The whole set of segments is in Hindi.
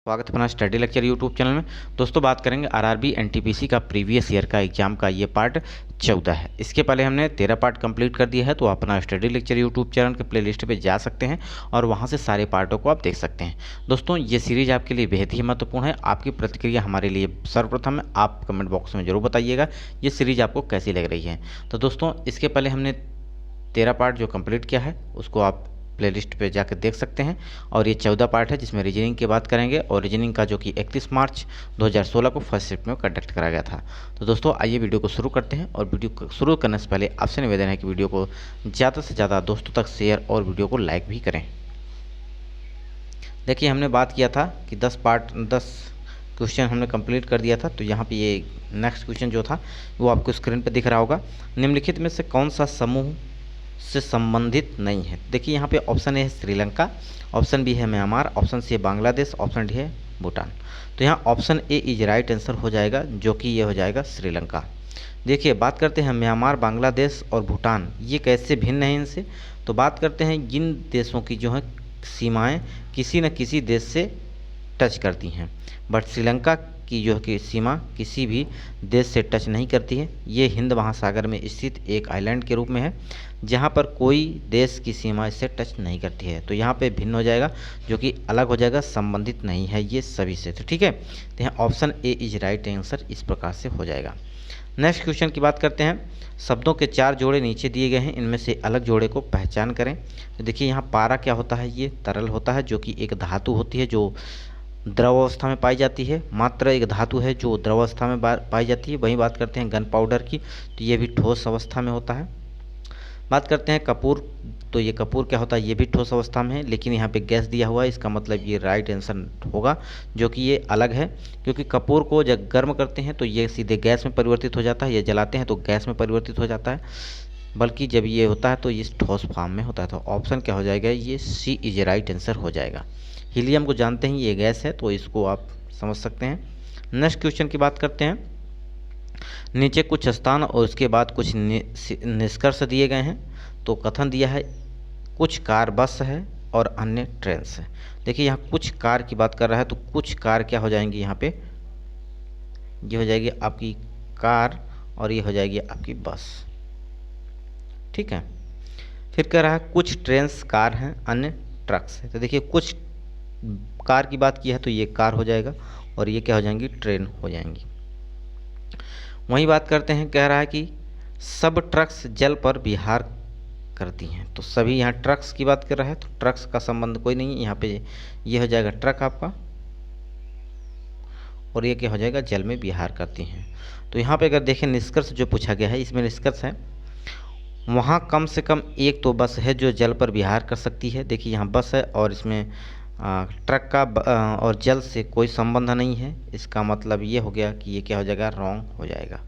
स्वागत है अपना स्टडी लेक्चर यूट्यूब चैनल में। दोस्तों बात करेंगे आरआरबी एनटीपीसी का प्रीवियस ईयर का एग्जाम का ये पार्ट 14 है। इसके पहले हमने 13 पार्ट कंप्लीट कर दिया है, तो अपना स्टडी लेक्चर यूट्यूब चैनल के प्लेलिस्ट पे जा सकते हैं और वहां से सारे पार्टों को आप देख सकते हैं। दोस्तों ये सीरीज आपके लिए बेहद ही महत्वपूर्ण है। आपकी प्रतिक्रिया हमारे लिए सर्वप्रथम है, आप कमेंट बॉक्स में जरूर बताइएगा ये सीरीज आपको कैसी लग रही है। तो दोस्तों इसके पहले हमने 13 पार्ट जो कंप्लीट किया है उसको आप प्लेलिस्ट पे जाकर देख सकते हैं, और ये 14 पार्ट है जिसमें रीजनिंग की बात करेंगे, और रीजनिंग का जो कि 31 मार्च 2016 को फर्स्ट शिफ्ट में कंडक्ट करा गया था। तो दोस्तों आइए वीडियो को शुरू करते हैं, और वीडियो को शुरू करने से पहले आपसे निवेदन है कि वीडियो को ज़्यादा से ज़्यादा दोस्तों तक शेयर और वीडियो को लाइक भी करें। देखिए हमने बात किया था कि 10 क्वेश्चन हमने कंप्लीट कर दिया था, तो यहाँ पे ये नेक्स्ट क्वेश्चन जो था वो आपको स्क्रीन पर दिख रहा होगा। निम्नलिखित में से कौन सा समूह से संबंधित नहीं है। देखिए यहाँ पे ऑप्शन ए है श्रीलंका, ऑप्शन बी है म्यांमार, ऑप्शन सी है बांग्लादेश, ऑप्शन डी है भूटान। तो यहाँ option A is right answer हो जाएगा, जो कि ये हो जाएगा श्रीलंका। देखिए बात करते हैं म्यांमार, बांग्लादेश और भूटान, ये कैसे भिन्न है इनसे। तो बात करते हैं जिन देशों की जो है सीमाएं किसी न किसी देश से टच करती हैं, बट श्रीलंका की जो कि सीमा किसी भी देश से टच नहीं करती है। ये हिंद महासागर में स्थित एक आइलैंड के रूप में है जहाँ पर कोई देश की सीमा इससे टच नहीं करती है। तो यहाँ पे भिन्न हो जाएगा, जो कि अलग हो जाएगा, संबंधित नहीं है ये सभी से। तो ठीक है, तो यहाँ option A is right answer इस प्रकार से हो जाएगा। नेक्स्ट क्वेश्चन की बात करते हैं। शब्दों के 4 जोड़े नीचे दिए गए हैं, इनमें से अलग जोड़े को पहचान करें। तो देखिए यहाँ पारा क्या होता है, ये तरल होता है, जो कि एक धातु होती है जो द्रव अवस्था में पाई जाती है। मात्र एक धातु है जो द्रव अवस्था में पाई जाती है। वहीं बात करते हैं गन पाउडर की, तो ये भी ठोस अवस्था में होता है। बात करते हैं कपूर, तो ये कपूर क्या होता है, ये भी ठोस अवस्था में है, लेकिन यहाँ पे गैस दिया हुआ है, इसका मतलब ये राइट आंसर होगा, जो कि ये अलग है। क्योंकि कपूर को जब गर्म करते हैं तो ये सीधे गैस में परिवर्तित हो जाता है, ये जलाते हैं तो गैस में परिवर्तित हो जाता है, बल्कि जब ये होता है तो इस ठोस फॉर्म में होता है। तो ऑप्शन क्या हो जाएगा, ये सी इज राइट आंसर हो जाएगा। हीलियम को जानते हैं ये गैस है, तो इसको आप समझ सकते हैं। नेक्स्ट क्वेश्चन की बात करते हैं। नीचे कुछ स्थान और उसके बाद कुछ निष्कर्ष दिए गए हैं। तो कथन दिया है कुछ कार बस है और अन्य ट्रेन है। देखिए यहाँ कुछ कार की बात कर रहा है, तो कुछ कार क्या हो जाएंगी यहाँ पे, ये हो जाएगी आपकी कार और ये हो जाएगी आपकी बस। ठीक है, फिर कह रहा है कुछ ट्रेन्स कार हैं, अन्य ट्रक्स है। तो देखिए कुछ कार की बात की है तो ये कार हो जाएगा, और ये क्या हो जाएंगी, ट्रेन हो जाएंगी। वहीं बात करते हैं, कह रहा है कि सब ट्रक्स जल पर विहार करती हैं। तो सभी यहाँ ट्रक्स की बात कर रहा है, तो ट्रक्स का संबंध कोई नहीं है यहाँ पे, ये हो जाएगा ट्रक आपका, और ये क्या हो जाएगा, जल में विहार करती हैं। तो यहाँ पे अगर देखें निष्कर्ष जो पूछा गया है, इसमें निष्कर्ष है वहाँ कम से कम एक तो बस है जो जल पर विहार कर सकती है। देखिए यहाँ बस है और इसमें ट्रक का और जल से कोई संबंध नहीं है, इसका मतलब ये हो गया कि ये क्या हो जाएगा, रॉन्ग हो जाएगा।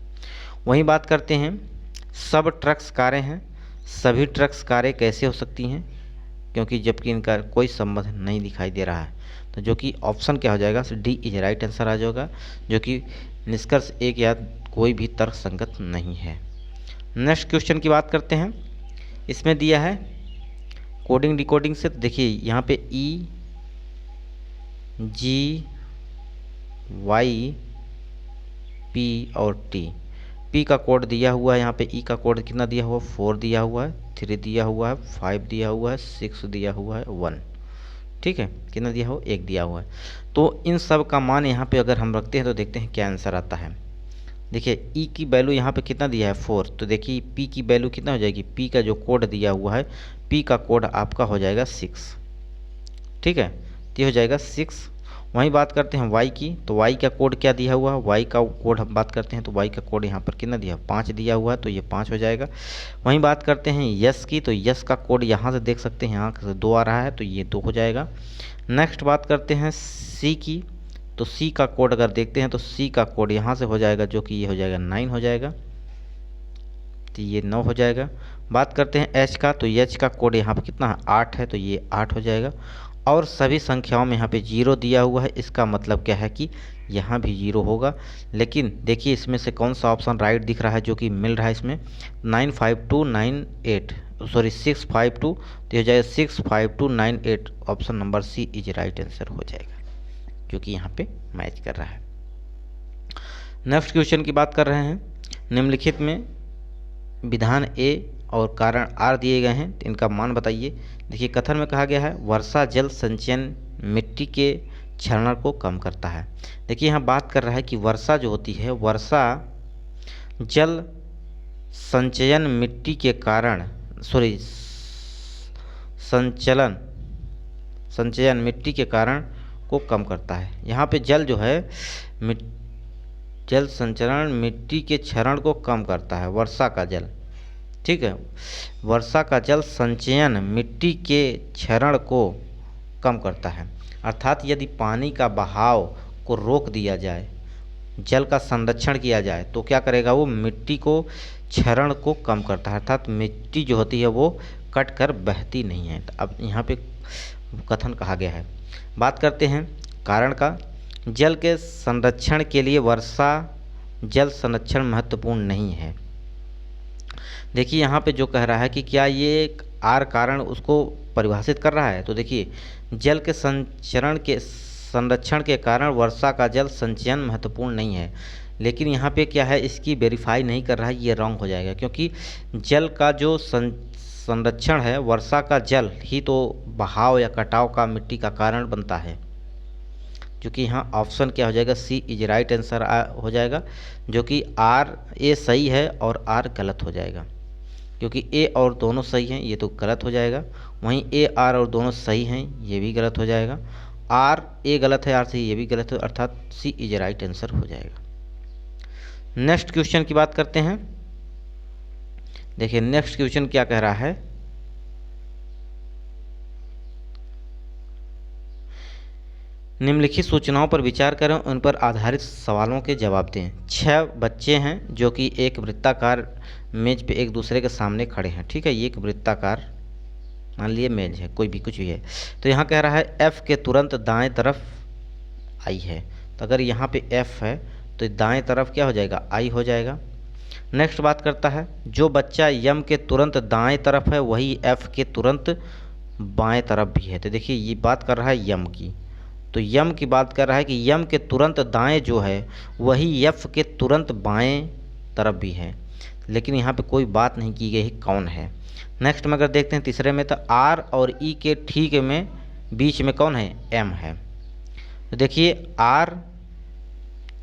वहीं बात करते हैं सब ट्रक्स कारें हैं, सभी ट्रक्स कारें कैसे हो सकती हैं, क्योंकि जबकि इनका कोई संबंध नहीं दिखाई दे रहा है। तो जो कि ऑप्शन क्या हो जाएगा, डी इज राइट आंसर आ जाएगा, जो कि निष्कर्ष एक या कोई भी तर्क संगत नहीं है। नेक्स्ट क्वेश्चन की बात करते हैं। इसमें दिया है कोडिंग डिकोडिंग से। तो देखिए यहाँ पे ई जी वाई पी और टी, पी का कोड दिया हुआ है, यहाँ पे ई का कोड कितना दिया हुआ है, 4 दिया हुआ है, 3 दिया हुआ है, 5 दिया हुआ है, 6 दिया हुआ है, 1। ठीक है, कितना दिया हुआ, 1 दिया हुआ है। तो इन सब का मान यहाँ पे अगर हम रखते हैं तो देखते हैं क्या आंसर आता है। देखिए ई की वैल्यू यहाँ पे कितना दिया है, 4, तो देखिए पी की वैल्यू कितना हो जाएगी, पी का जो कोड दिया हुआ है, पी का कोड आपका हो जाएगा 6। ठीक है, तो ये हो जाएगा 6। वहीं बात करते हैं वाई की, तो वाई का कोड क्या दिया हुआ है, वाई का कोड हम बात करते हैं तो वाई का कोड यहाँ पर कितना दिया है, 5 दिया हुआ है, तो ये 5 हो जाएगा। वहीं बात करते हैं यस की, तो यस का कोड यहाँ से देख सकते हैं, यहाँ से 2 आ रहा है, तो ये 2 हो जाएगा। नेक्स्ट बात करते हैं सी की, तो सी का कोड अगर देखते हैं तो सी का कोड यहाँ से हो जाएगा, जो कि ये हो जाएगा 9 हो जाएगा, तो ये 9 हो जाएगा। बात करते हैं एच का, तो एच का कोड यहाँ पे कितना है, 8 है, तो ये 8 हो जाएगा। और सभी संख्याओं में यहाँ पे 0 दिया हुआ है, इसका मतलब क्या है कि यहाँ भी 0 होगा। लेकिन देखिए इसमें से कौन सा ऑप्शन राइट दिख रहा है, जो कि मिल रहा है इसमें 95298 सॉरी 652, तो हो जाएगा 65298, option number c is right answer हो जाएगा। जो कि यहाँ पे मैच कर रहा है। नेक्स्ट क्वेश्चन की बात कर रहे हैं। निम्नलिखित में विधान ए और कारण आर दिए गए हैं, तो इनका मान बताइए। देखिए कथन में कहा गया है वर्षा जल संचयन मिट्टी के क्षरण को कम करता है। देखिए यहाँ बात कर रहा है कि वर्षा जो होती है, वर्षा जल संचयन मिट्टी के कारण संचयन मिट्टी के कारण को कम करता है। यहाँ पे जल जो है जल संचरण मिट्टी के क्षरण को कम करता है, वर्षा का जल। ठीक है, वर्षा का जल संचयन मिट्टी के क्षरण को कम करता है। अर्थात यदि पानी का बहाव को रोक दिया जाए, जल का संरक्षण किया जाए, तो क्या करेगा वो मिट्टी को क्षरण को कम करता है। अर्थात मिट्टी जो होती है वो कट कर बहती नहीं है। तो अब यहाँ पे कथन कहा गया है। बात करते हैं कारण का। जल के संरक्षण के लिए वर्षा जल संरक्षण महत्वपूर्ण नहीं है। देखिए यहाँ पे जो कह रहा है कि क्या ये आर कारण उसको परिभाषित कर रहा है। तो देखिए जल के संरक्षण के कारण वर्षा का जल संचयन महत्वपूर्ण नहीं है, लेकिन यहाँ पे क्या है इसकी वेरीफाई नहीं कर रहा है, ये रॉन्ग हो जाएगा। क्योंकि जल का जो संरक्षण है, वर्षा का जल ही तो बहाव या कटाव का मिट्टी का कारण बनता है। क्योंकि यहाँ ऑप्शन क्या हो जाएगा, सी इज राइट आंसर हो जाएगा, जो कि आर ए सही है और आर गलत हो जाएगा। क्योंकि ए और दोनों सही हैं, ये तो गलत हो जाएगा। वहीं ए आर और दोनों सही हैं, ये भी गलत हो जाएगा। आर ए गलत है, आर सही, ये भी गलत है, अर्थात सी इज राइट आंसर हो जाएगा। नेक्स्ट क्वेश्चन की बात करते हैं। देखिए नेक्स्ट क्वेश्चन क्या कह रहा है। निम्नलिखित सूचनाओं पर विचार करें, उन पर आधारित सवालों के जवाब दें। 6 बच्चे हैं जो कि एक वृत्ताकार मेज पे एक दूसरे के सामने खड़े हैं। ठीक है, ये एक वृत्ताकार मान लिए मेज है, कोई भी कुछ भी है। तो यहाँ कह रहा है F के तुरंत दाएं तरफ I है। तो अगर यहाँ पे F है तो दाएं तरफ क्या हो जाएगा, I हो जाएगा। नेक्स्ट बात करता है जो बच्चा यम के तुरंत दाएं तरफ है वही F के तुरंत बाएं तरफ भी है। तो देखिए ये बात कर रहा है यम की, तो यम की बात कर रहा है कि यम के तुरंत दाएं जो है वही F के तुरंत बाएं तरफ भी है, लेकिन यहाँ पे कोई बात नहीं की गई कौन है। नेक्स्ट में अगर देखते हैं तीसरे में, तो R और E के ठीक में बीच में कौन है, M है। तो देखिए R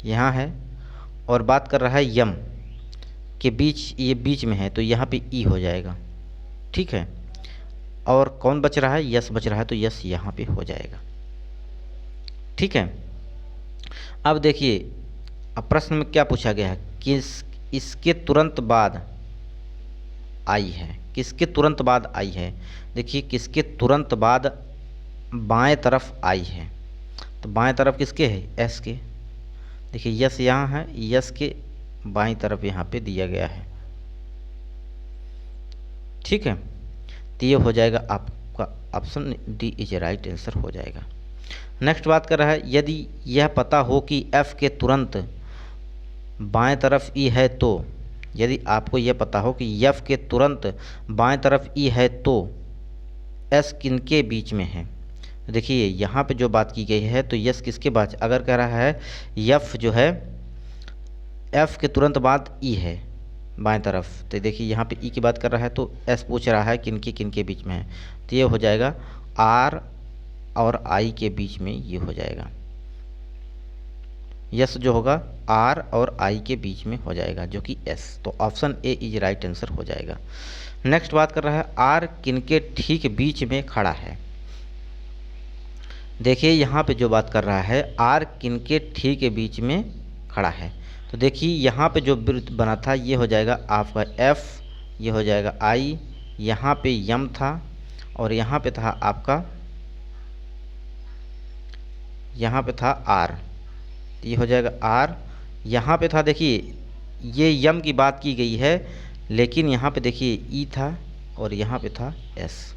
यहाँ है और बात कर रहा है यम के बीच, ये बीच में है, तो यहाँ पे E हो जाएगा। ठीक है, और कौन बच रहा है, यस बच रहा है, तो यस यहाँ पे हो जाएगा। ठीक है, अब देखिए अब प्रश्न में क्या पूछा गया है कि इसके तुरंत बाद आई है, किसके तुरंत बाद आई है। देखिए किसके तुरंत बाद बाएं तरफ आई है, तो बाएं तरफ किसके है, एस के। देखिए यस यहाँ है, यस के बाएं तरफ यहाँ पे दिया गया है। ठीक है, तो ये हो जाएगा आपका option D is right answer हो जाएगा। नेक्स्ट बात कर रहा है यदि यह पता हो कि एफ के तुरंत बाएं तरफ ई है, तो यदि आपको यह पता हो कि एफ के तुरंत बाएं तरफ ई है तो एस किनके बीच में है। देखिए यहाँ पे जो बात की गई है तो यस किसके बाद, अगर कह रहा है एफ जो है एफ के तुरंत बाद ई है बाएं तरफ, तो देखिए यहाँ पे ई की बात कर रहा है तो एस पूछ रहा है किनके बीच में है, तो ये हो जाएगा आर और आई के बीच में ये हो जाएगा। यस जो होगा आर और आई के बीच में हो जाएगा जो कि एस, तो option A is right answer हो जाएगा। नेक्स्ट बात कर रहा है आर किनके ठीक बीच में खड़ा है। देखिए यहाँ पे जो बात कर रहा है आर किनके ठीक बीच में खड़ा है, तो देखिए यहाँ पे जो वृत्त बना था ये हो जाएगा आपका एफ, ये हो जाएगा आई, यहाँ पे यम था और यहाँ पे था आपका, यहाँ पे था आर, ये हो जाएगा आर। यहाँ पे था देखिए ये यम की बात की गई है, लेकिन यहाँ पे देखिए ई था और यहाँ पे था एस,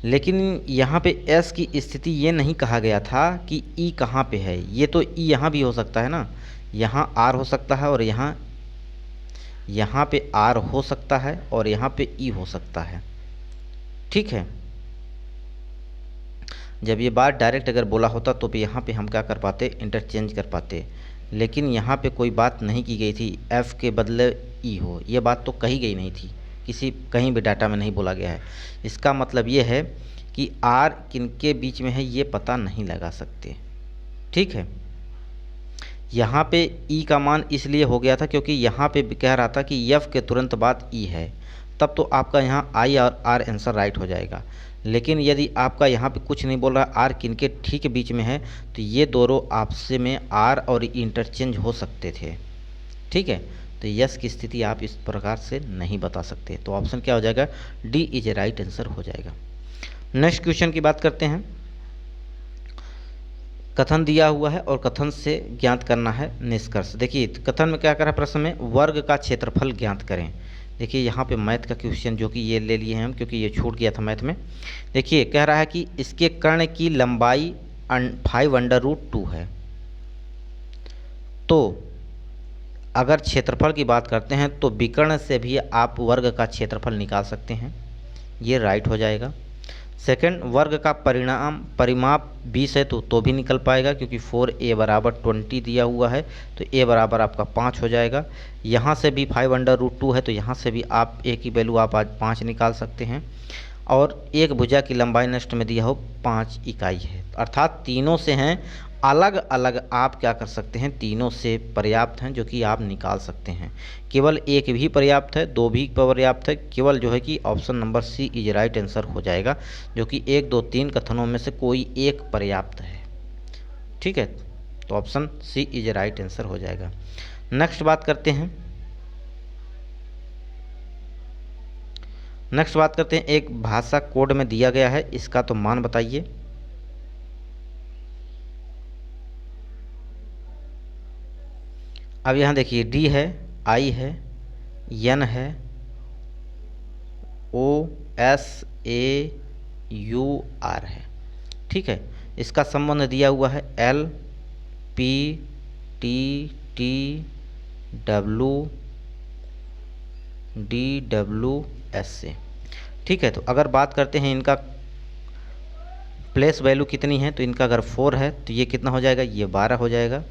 लेकिन यहाँ पे एस की स्थिति ये नहीं कहा गया था कि ई कहाँ पे है। ये तो ई यहाँ भी हो सकता है ना, यहाँ आर हो सकता है और यहाँ पे आर हो सकता है और यहाँ पे ई हो सकता है। ठीक है, जब ये बात डायरेक्ट अगर बोला होता तो भी यहाँ पे हम क्या कर पाते, इंटरचेंज कर पाते, लेकिन यहाँ पे कोई बात नहीं की गई थी f के बदले e हो, ये बात तो कही गई नहीं थी, किसी कहीं भी डाटा में नहीं बोला गया है। इसका मतलब ये है कि r किनके बीच में है ये पता नहीं लगा सकते। ठीक है, यहाँ पे e का मान इसलिए हो गया था क्योंकि यहाँ पे कह रहा था कि f के तुरंत बाद e है, तब तो आपका यहाँ i और r आंसर राइट हो जाएगा। लेकिन यदि आपका यहाँ पे कुछ नहीं बोल रहा, r किनके ठीक बीच में है, तो ये दोनों आपस में r और e इंटरचेंज हो सकते थे। ठीक है, तो यस की स्थिति आप इस प्रकार से नहीं बता सकते, तो ऑप्शन क्या हो जाएगा, D is a right answer हो जाएगा। नेक्स्ट क्वेश्चन की बात करते हैं। कथन दिया हुआ है और कथन से ज्ञात करना है निष्कर्ष। देखिए कथन में क्या करा, प्रश्न में वर्ग का क्षेत्रफल ज्ञात करें। देखिए यहाँ पे मैथ का क्वेश्चन जो कि ये ले लिए हैं हम, क्योंकि ये छूट गया था मैथ में। देखिए कह रहा है कि इसके कर्ण की लंबाई 5√2 है, तो अगर क्षेत्रफल की बात करते हैं तो विकर्ण से भी आप वर्ग का क्षेत्रफल निकाल सकते हैं, ये राइट हो जाएगा। सेकंड, वर्ग का परिमाप 20 है तो भी निकल पाएगा, क्योंकि 4a बराबर 20 दिया हुआ है, तो a बराबर आपका 5 हो जाएगा। यहाँ से भी 5√2 है, तो यहाँ से भी आप a की वैल्यू आप आज 5 निकाल सकते हैं। और एक भुजा की लंबाई नष्ट में दिया हो 5 इकाई है, अर्थात तीनों से हैं, अलग अलग आप क्या कर सकते हैं, तीनों से पर्याप्त हैं जो कि आप निकाल सकते हैं। केवल एक भी पर्याप्त है, दो भी पर्याप्त है, केवल जो है कि option number c is right answer हो जाएगा, जो कि 1 2 3 कथनों में से कोई एक पर्याप्त है। ठीक है, तो option c is right answer हो जाएगा। नेक्स्ट बात करते हैं, एक भाषा कोड में दिया गया है, इसका तो मान बताइए। अब यहाँ देखिए डी है, आई है, एन है, O S A U R है। ठीक है, इसका संबंध दिया हुआ है L P T T W D W S से। ठीक है, तो अगर बात करते हैं इनका प्लेस वैल्यू कितनी है, तो इनका अगर 4 है तो ये कितना हो जाएगा, ये 12 हो जाएगा।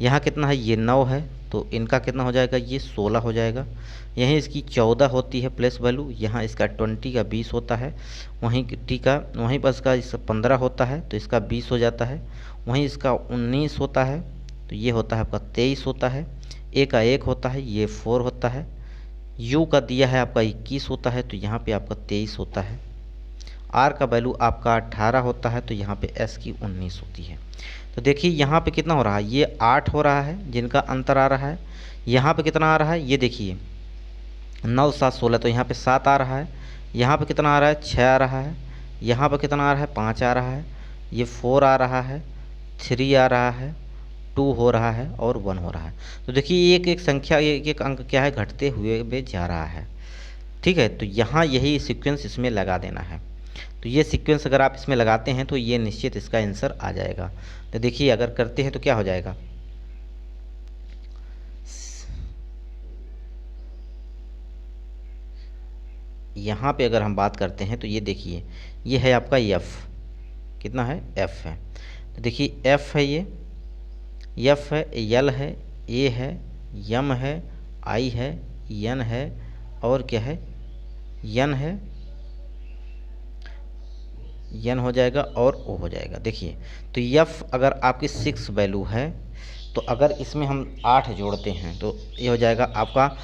यहाँ कितना है, ये 9 है, तो इनका कितना हो जाएगा, ये 16 हो जाएगा। यहीं इसकी 14 होती है प्लेस वैल्यू, यहाँ इसका 20 का 20 होता है, वहीं टी का वहीं पर इसका 15 होता है, तो इसका 20 हो जाता है। वहीं इसका 19 होता है, तो ये होता है आपका 23 होता है। ए का 1 होता है, ये 4 होता है। यू का दिया है आपका 21 होता है, तो यहाँ पे आपका 23 होता है। आर का वैल्यू आपका 18 होता है, तो यहाँ पे एस की 19 होती है। तो देखिए यहाँ पे कितना हो रहा है, ये 8 हो रहा है जिनका अंतर आ रहा है। यहाँ पे कितना आ रहा है, ये देखिए 9 7 16, तो यहाँ पे 7 आ रहा है। यहाँ पे कितना आ रहा है, 6 आ रहा है। यहाँ पे कितना आ रहा है, 5 आ रहा है। ये 4 आ रहा है, 3 आ रहा है, 2 हो रहा है और 1 हो रहा है। तो देखिए एक एक संख्या, एक एक अंक क्या है, घटते हुए में जा रहा है। ठीक है, तो यहाँ यही सीक्वेंस इसमें लगा देना है। तो ये सीक्वेंस अगर आप इसमें लगाते हैं तो ये निश्चित इसका आंसर आ जाएगा। तो देखिए अगर करते हैं तो क्या हो जाएगा, यहाँ पे अगर हम बात करते हैं तो ये देखिए ये है आपका f, कितना है, f है। तो देखिए f है, ये f है, l है, a है, m है, i है, n है और क्या है, n है, n हो जाएगा और o हो जाएगा। देखिए तो f अगर आपकी 6 वैल्यू है, तो अगर इसमें हम 8 जोड़ते हैं तो ये हो जाएगा आपका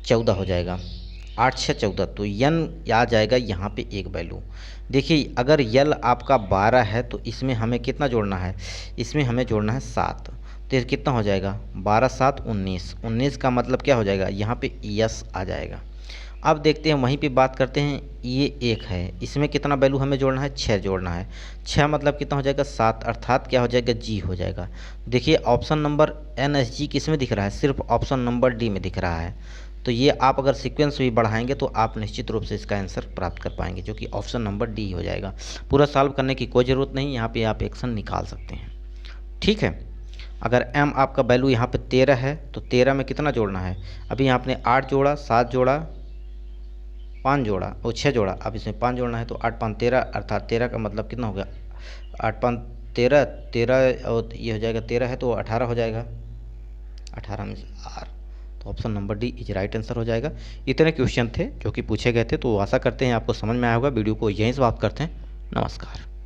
14 हो जाएगा, 8 6 14, तो n आ जाएगा यहाँ पे एक वैल्यू। देखिए अगर l आपका 12 है तो इसमें हमें कितना जोड़ना है, इसमें हमें जोड़ना है 7, तो कितना हो जाएगा, 12 7 19, 19 का मतलब क्या हो जाएगा, यहाँ पे यस आ जाएगा। अब देखते हैं वहीं पे बात करते हैं, ये 1 है, इसमें कितना वैल्यू हमें जोड़ना है, 6 जोड़ना है। 6 मतलब कितना हो जाएगा, 7, अर्थात क्या हो जाएगा, जी हो जाएगा। देखिए ऑप्शन नंबर NSG किस में दिख रहा है, सिर्फ ऑप्शन नंबर डी में दिख रहा है। तो ये आप अगर सीक्वेंस भी बढ़ाएंगे तो आप निश्चित रूप से इसका आंसर प्राप्त कर पाएंगे, जो कि ऑप्शन नंबर डी हो जाएगा। पूरा सॉल्व करने की कोई ज़रूरत नहीं, यहाँ पे आप एक्शन निकाल सकते हैं। ठीक है, अगर m आपका वैल्यू यहाँ पे 13 है तो 13 में कितना जोड़ना है, अभी यहाँ आपने 8 जोड़ा, 7 जोड़ा, 5 जोड़ा और 6 जोड़ा, अब इसमें 5 जोड़ना है, तो 8 5 13, अर्थात 13 का मतलब कितना हो गया, 8 5 13, 13 और ये हो जाएगा 13 है तो 18 हो जाएगा, 18 में आर, तो option number D is right answer हो जाएगा। इतने क्वेश्चन थे जो कि पूछे गए थे, तो आशा करते हैं आपको समझ में आया होगा। वीडियो को यहीं समाप्त करते हैं। नमस्कार।